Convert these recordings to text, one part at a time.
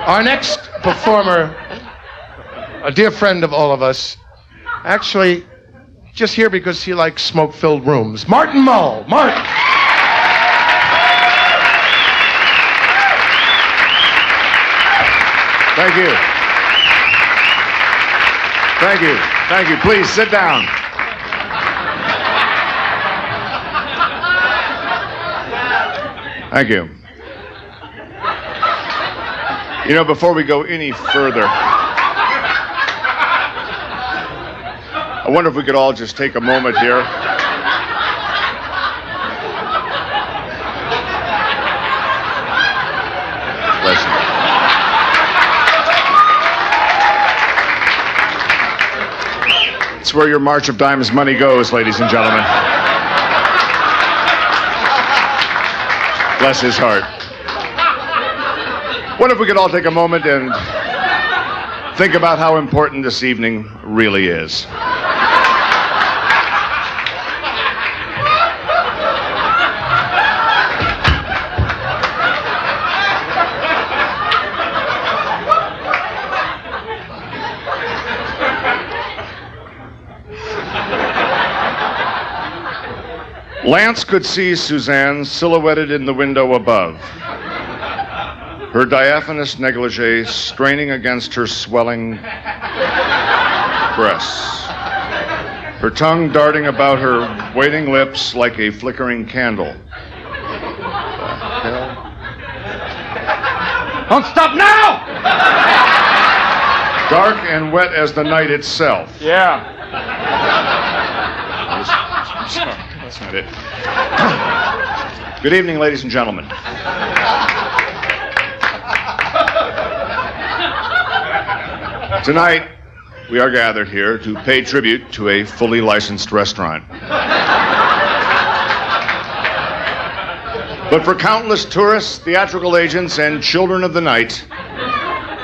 Our next performer, a dear friend of all of us, actually just here because he likes smoke-filled rooms. Martin Mull. Martin. Thank you. Thank you. Thank you. Please sit down. Thank you. You know, before we go any further, I wonder if we could all just take a moment here. Bless you. It's where your March of Dimes money goes, ladies and gentlemen. Bless his heart. What if we could all take a moment and think about how important this evening really is? Lance could see Suzanne silhouetted in the window above, her diaphanous negligee straining against her swelling breasts, her tongue darting about her waiting lips like a flickering candle. Don't stop now! Dark and wet as the night itself. Yeah. That's not it. Good evening, ladies and gentlemen. Tonight, we are gathered here to pay tribute to a fully licensed restaurant. But for countless tourists, theatrical agents, and children of the night,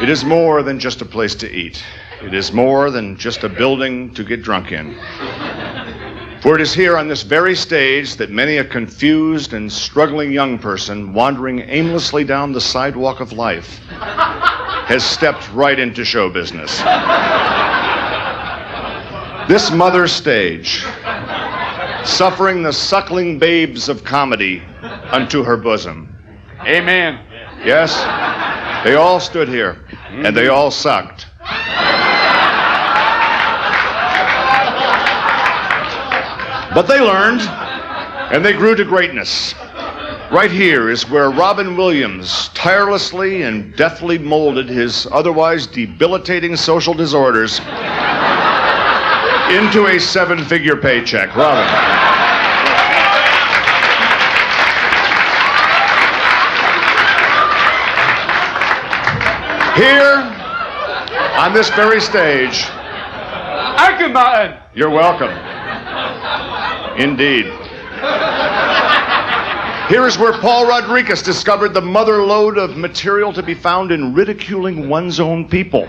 it is more than just a place to eat. It is more than just a building to get drunk in. For it is here on this very stage that many a confused and struggling young person wandering aimlessly down the sidewalk of life has stepped right into show business. This mother stage, suffering the suckling babes of comedy unto her bosom. Amen. Yes, they all stood here, and they all sucked. But they learned, and they grew to greatness. Right here is where Robin Williams tirelessly and deftly molded his otherwise debilitating social disorders into a seven-figure paycheck. Robin. Here, on this very stage. Thank you, Martin. You're welcome. Indeed. Here is where Paul Rodriguez discovered the mother lode of material to be found in ridiculing one's own people,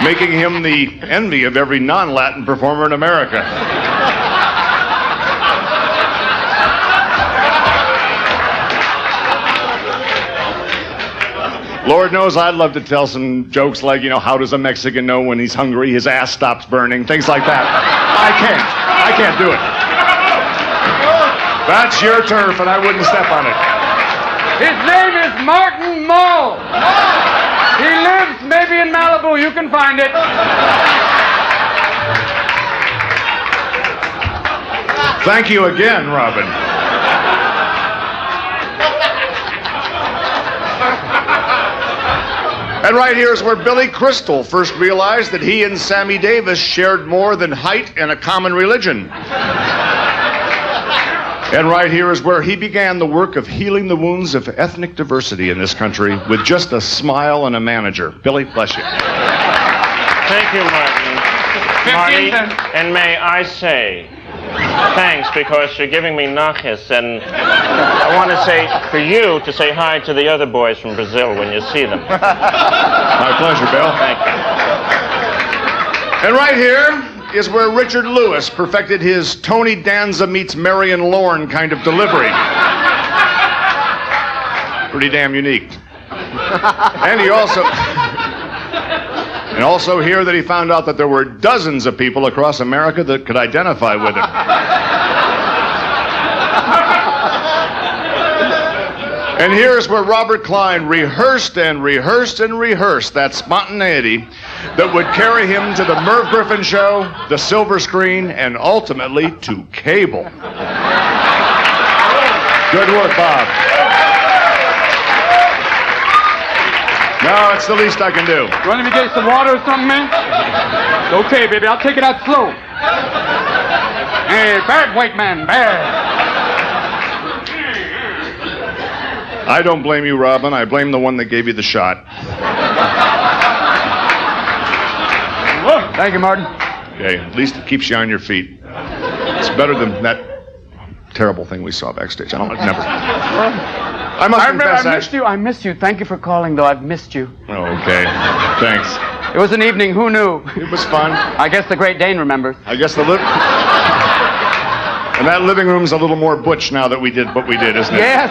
making him the envy of every non-Latin performer in America. Lord knows I'd love to tell some jokes like, you know, how does a Mexican know when he's hungry his ass stops burning? Things like that. I can't do it. That's your turf, and I wouldn't step on it. His name is Martin Mull. He lives maybe in Malibu. You can find it. Thank you again, Robin. And right here is where Billy Crystal first realized that he and Sammy Davis shared more than height and a common religion. And right here is where he began the work of healing the wounds of ethnic diversity in this country with just a smile and a manager. Billy, bless you. Thank you, Martin. Marty, and may I say thanks because you're giving me knockers, and I want to say for you to say hi to the other boys from Brazil when you see them. My pleasure, Bill. Thank you. And right here is where Richard Lewis perfected his Tony Danza meets Marion Lorne kind of delivery. Pretty damn unique. And he also... And also hear that he found out that there were dozens of people across America that could identify with him. And here's where Robert Klein rehearsed and rehearsed and rehearsed that spontaneity that would carry him to the Merv Griffin show, the silver screen, and ultimately to cable. Good work, Bob. No, it's the least I can do. You want me to get some water or something, man? Okay, baby, I'll take it out slow. Hey, bad weight, man, bad. I don't blame you, Robin. I blame the one that gave you the shot. Thank you, Martin. Okay, at least it keeps you on your feet. It's better than that terrible thing we saw backstage. I must confess, I missed you. Thank you for calling, though. I've missed you. Oh, okay. Thanks. It was an evening. Who knew? It was fun. I guess the Great Dane remembers. I guess and that living room's a little more butch now that we did what we did, isn't it? Yes.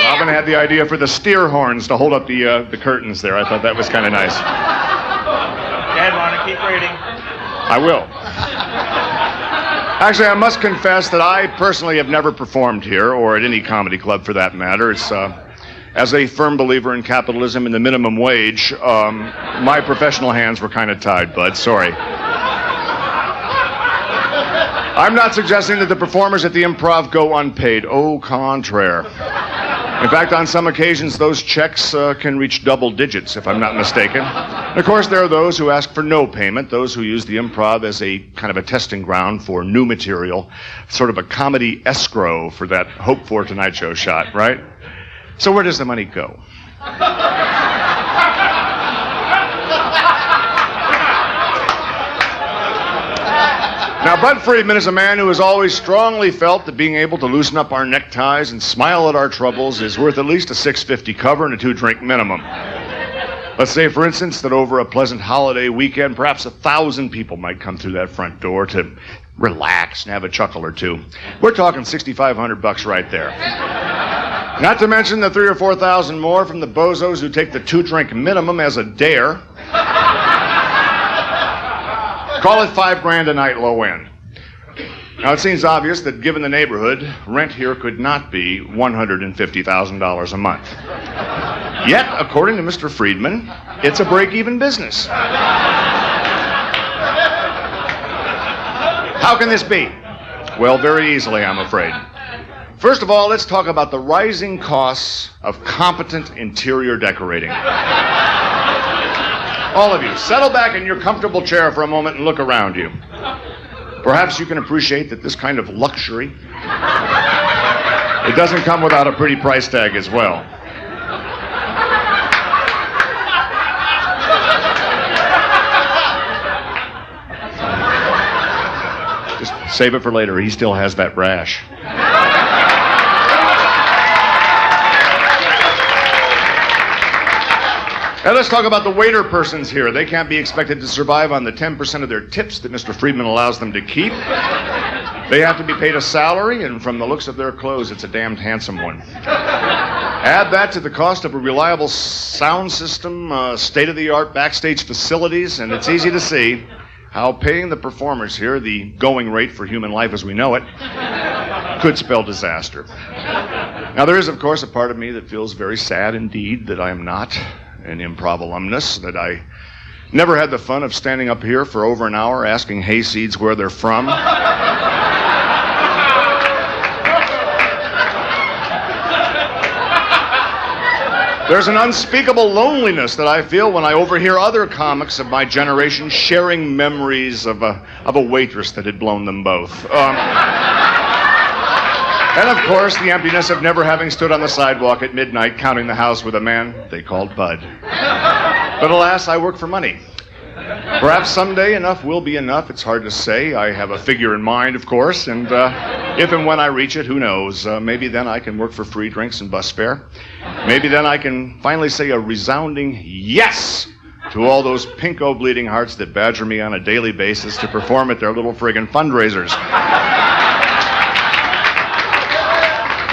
Robin had the idea for the steer horns to hold up the curtains there. I thought that was kind of nice. Go ahead, Martin. Keep reading. I will. Actually, I must confess that I personally have never performed here, or at any comedy club for that matter. It's, as a firm believer in capitalism and the minimum wage, my professional hands were kind of tied, bud. Sorry. I'm not suggesting that the performers at the Improv go unpaid. Au contraire. In fact, on some occasions, those checks can reach double digits, if I'm not mistaken. And of course, there are those who ask for no payment, those who use the Improv as a kind of a testing ground for new material, sort of a comedy escrow for that Hope for Tonight Show shot, right? So where does the money go? Now, Bud Friedman is a man who has always strongly felt that being able to loosen up our neckties and smile at our troubles is worth at least a $6.50 cover and a 2-drink minimum. Let's say, for instance, that over a pleasant holiday weekend, perhaps 1,000 people might come through that front door to relax and have a chuckle or two. We're talking $6,500 right there. Not to mention the 3,000 or 4,000 more from the bozos who take the 2-drink minimum as a dare. Call it $5,000 a night, low end. Now, it seems obvious that given the neighborhood, rent here could not be $150,000 a month. Yet, according to Mr. Friedman, it's a break-even business. How can this be? Well, very easily, I'm afraid. First of all, let's talk about the rising costs of competent interior decorating. All of you, settle back in your comfortable chair for a moment and look around you. Perhaps you can appreciate that this kind of luxury, it doesn't come without a pretty price tag as well. Just save it for later. He still has that rash. Now let's talk about the waiter persons here. They can't be expected to survive on the 10% of their tips that Mr. Friedman allows them to keep. They have to be paid a salary, and from the looks of their clothes, it's a damned handsome one. Add that to the cost of a reliable sound system, state-of-the-art backstage facilities, and it's easy to see how paying the performers here the going rate for human life as we know it could spell disaster. Now, there is, of course, a part of me that feels very sad indeed that I am not an Improv alumnus, that I never had the fun of standing up here for over an hour asking hayseeds where they're from. There's an unspeakable loneliness that I feel when I overhear other comics of my generation sharing memories of a waitress that had blown them both. And of course, the emptiness of never having stood on the sidewalk at midnight counting the house with a man they called Bud. But alas, I work for money. Perhaps someday enough will be enough. It's hard to say. I have a figure in mind, of course, and if and when I reach it, who knows? Maybe then I can work for free drinks and bus fare. Maybe then I can finally say a resounding yes to all those pinko bleeding hearts that badger me on a daily basis to perform at their little friggin' fundraisers.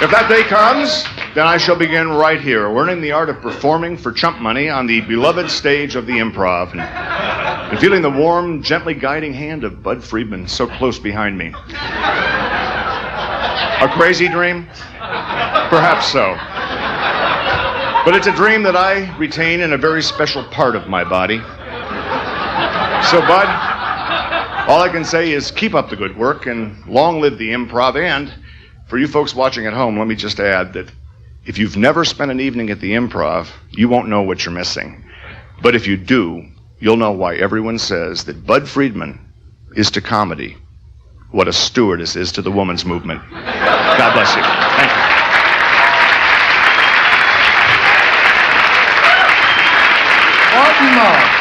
If that day comes, then I shall begin right here, learning the art of performing for chump money on the beloved stage of the Improv, and feeling the warm, gently guiding hand of Bud Friedman so close behind me. A crazy dream? Perhaps so. But it's a dream that I retain in a very special part of my body. So, Bud, all I can say is keep up the good work and long live the Improv. And for you folks watching at home, let me just add that if you've never spent an evening at the Improv, you won't know what you're missing. But if you do, you'll know why everyone says that Bud Friedman is to comedy what a stewardess is to the woman's movement. God bless you. Thank you. Martin Mull.